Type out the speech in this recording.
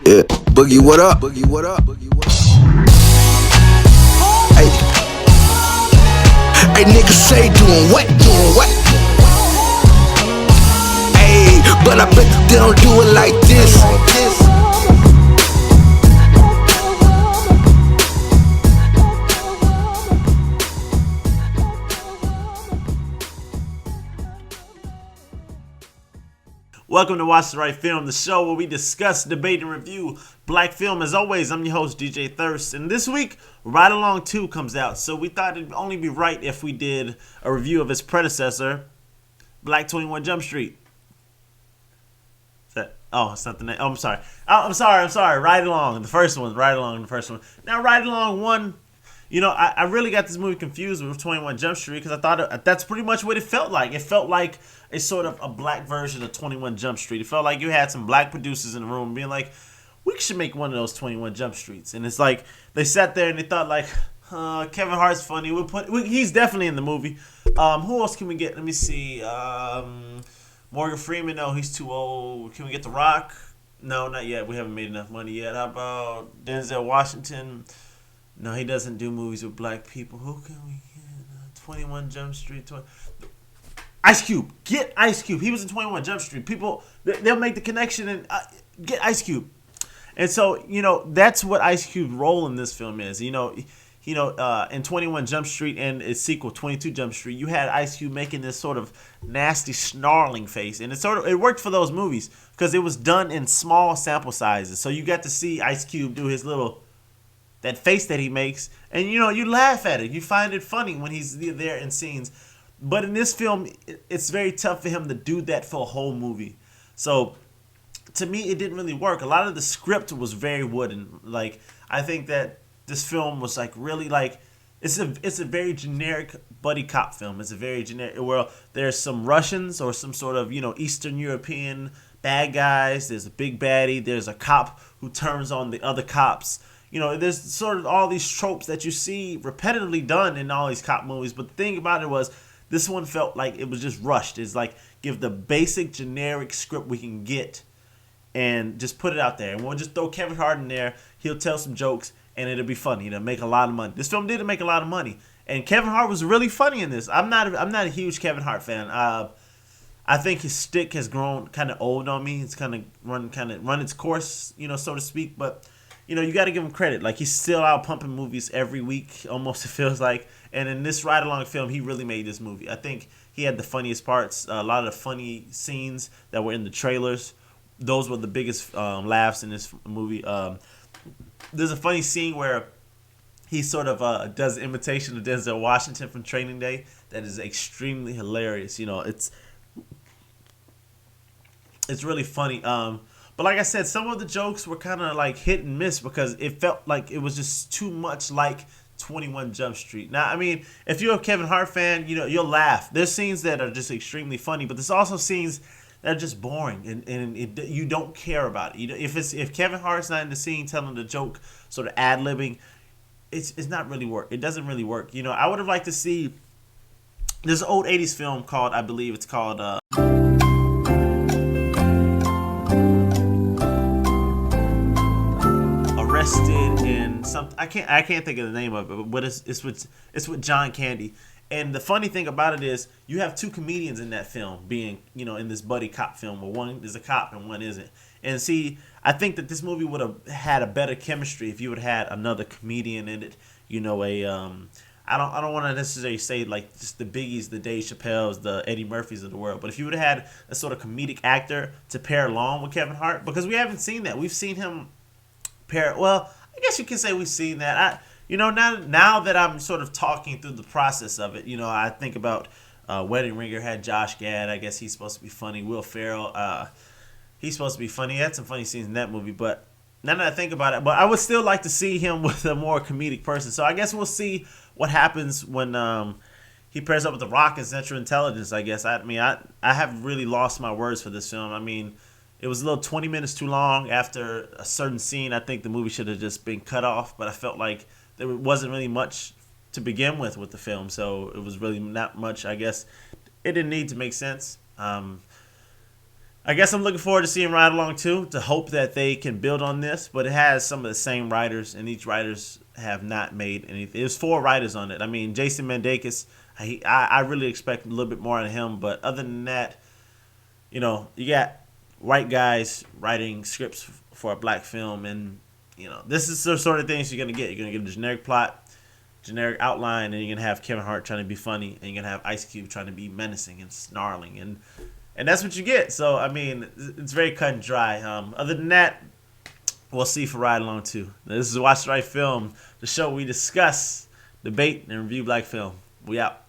Yeah, Boogie, what up? Boogie, what up? Boogie, what up? Hey, hey, niggas say doing what? Doing what? Hey, but I bet they don't do it like this. Welcome to Watch the Right Film, the show where we discuss, debate, and review black film. As always, I'm your host, DJ Thirst, and this week, Ride Along 2 comes out, so we thought it'd only be right if we did a review of its predecessor, Black 21 Jump Street. It's not the name. Oh, I'm sorry. I'm sorry. Ride Along, the first one. Now, Ride Along 1, I really got this movie confused with 21 Jump Street because I thought that's pretty much what it felt like. It felt like a sort of a black version of 21 Jump Street. It felt like you had some black producers in the room being like, we should make one of those 21 Jump Streets. And it's like they sat there and they thought like, Kevin Hart's funny. He's definitely in the movie. Who else can we get? Let me see. Morgan Freeman. No, he's too old. Can we get The Rock? No, not yet. We haven't made enough money yet. How about Denzel Washington? No, he doesn't do movies with black people. Who can we get? 21 Jump Street. Ice Cube. Get Ice Cube. He was in 21 Jump Street. People, they'll make the connection and get Ice Cube. And so, that's what Ice Cube's role in this film is. In 21 Jump Street and its sequel, 22 Jump Street, you had Ice Cube making this sort of nasty, snarling face. And it worked for those movies because it was done in small sample sizes. So you got to see Ice Cube do his that face that he makes. And, you laugh at it. You find it funny when he's there in scenes. But in this film, it's very tough for him to do that for a whole movie. So, to me, it didn't really work. A lot of the script was very wooden. Like, I think that this film was really it's a very generic buddy cop film. It's a very generic, well, there's some Russians or some sort of, Eastern European bad guys. There's a big baddie. There's a cop who turns on the other cops. There's sort of all these tropes that you see repetitively done in all these cop movies. But the thing about it was, this one felt like it was just rushed. It's like, give the basic generic script we can get and just put it out there. And we'll just throw Kevin Hart in there. He'll tell some jokes and it'll be funny. It'll make a lot of money. This film did make a lot of money. And Kevin Hart was really funny in this. I'm not a huge Kevin Hart fan. I think his stick has grown kind of old on me. It's kind of run its course, so to speak. But you got to give him credit. Like, he's still out pumping movies every week, almost, it feels like. And in this ride-along film, he really made this movie. I think he had the funniest parts. A lot of the funny scenes that were in the trailers, those were the biggest laughs in this movie. There's a funny scene where he sort of does an imitation of Denzel Washington from Training Day that is extremely hilarious. It's really funny. But like I said, some of the jokes were kind of like hit and miss because it felt like it was just too much like 21 Jump Street. Now, I mean, if you're a Kevin Hart fan, you'll laugh. There's scenes that are just extremely funny, but there's also scenes that are just boring and you don't care about it. If Kevin Hart's not in the scene telling the joke, sort of ad-libbing, it's not really work. It doesn't really work. I would have liked to see this old 80s film called, I believe it's called Arrested in some. I can't think of the name of it, but it's with John Candy. And the funny thing about it is you have two comedians in that film being, in this buddy cop film where one is a cop and one isn't. And see, I think that this movie would have had a better chemistry if you would have had another comedian in it. I don't want to necessarily say like just the Biggies, the Dave Chappelle's, the Eddie Murphys of the world, but if you would have had a sort of comedic actor to pair along with Kevin Hart, because we haven't seen that. We've seen him pair. Well, I guess you can say we've seen that. Now that I'm sort of talking through the process of it, I think about Wedding Ringer had Josh Gad. I guess he's supposed to be funny. Will Ferrell, he's supposed to be funny. He had some funny scenes in that movie, but now that I think about it, but I would still like to see him with a more comedic person. So I guess we'll see what happens when he pairs up with The Rock and Central Intelligence, I guess. I have really lost my words for this film. I mean, it was a little 20 minutes too long after a certain scene. I think the movie should have just been cut off, but I felt like there wasn't really much to begin with the film, so it was really not much. I guess it didn't need to make sense. I guess I'm looking forward to seeing Ride Along 2 to hope that they can build on this, but it has some of the same writers, and each writers have not made anything. There's 4 writers on it. I mean, Jason Mantzoukas, I really expect a little bit more out of him, but other than that, you got white guys writing scripts for a black film, and this is the sort of things you're gonna get. You're gonna get a generic plot, generic outline, and you're gonna have Kevin Hart trying to be funny, and you're gonna have Ice Cube trying to be menacing and snarling, and that's what you get. So I mean, it's very cut and dry. Other than that, we'll see for Ride Along 2. This is Watch the Right Film, the show we discuss, debate, and review black film. We out.